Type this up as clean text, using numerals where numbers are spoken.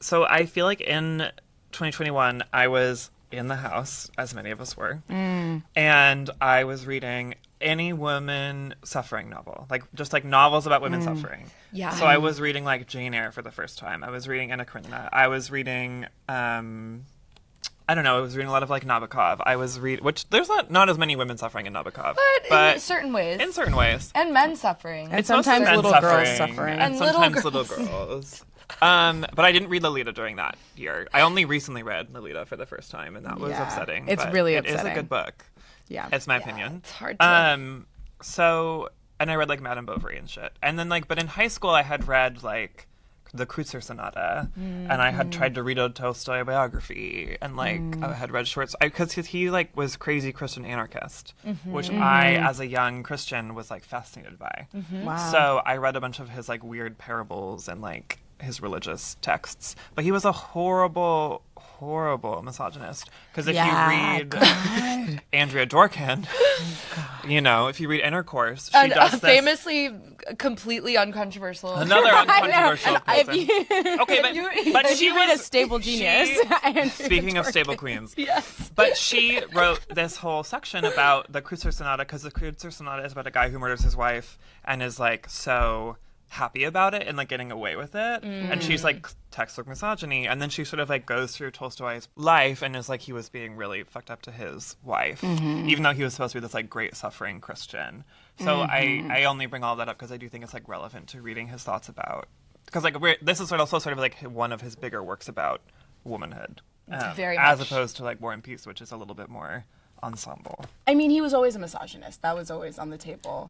So I feel like in 2021, I was in the house, as many of us were, and I was reading any woman suffering novel, like just like novels about women suffering. Yeah. So I was reading like Jane Eyre for the first time. I was reading Anna Karenina. I was reading, I don't know. I was reading a lot of like Nabokov. I was which there's not as many women suffering in Nabokov, But in certain ways. in certain ways, And men suffering. And it's mostly sometimes men little girls suffering. and And little sometimes little girls. But I didn't read Lolita during that year. I only recently read Lolita for the first time, and that was Yeah. upsetting. It's but really It is a upsetting. good book. Yeah. It's my opinion. It's hard to... And I read like Madame Bovary and shit. And then like, but in high school I had read like the Kreutzer Sonata, and I had tried to read a Tolstoy biography, and like I had read shorts because he like was crazy Christian anarchist, which I, as a young Christian, was like fascinated by. Wow. So I read a bunch of his like weird parables and like his religious texts. But he was a horrible misogynist. Because if you read Andrea Dworkin, you know, if you read Intercourse, she And does this. famously, completely uncontroversial. Another uncontroversial person. Okay, but If she you read was a stable genius. Speaking of stable queens, Yes. but she wrote this whole section about the Kreutzer Sonata, because the Kreutzer Sonata is about a guy who murders his wife and is like so happy about it and like getting away with it, and she's like textbook misogyny, and then she sort of like goes through Tolstoy's life and is like he was being really fucked up to his wife, even though he was supposed to be this like great suffering Christian. So I only bring all that up because I do think it's like relevant to reading his thoughts about, because like this is also sort of like one of his bigger works about womanhood, Very as much. opposed to like War and Peace, which is a little bit more ensemble. I mean, he was always a misogynist. That was always on the table.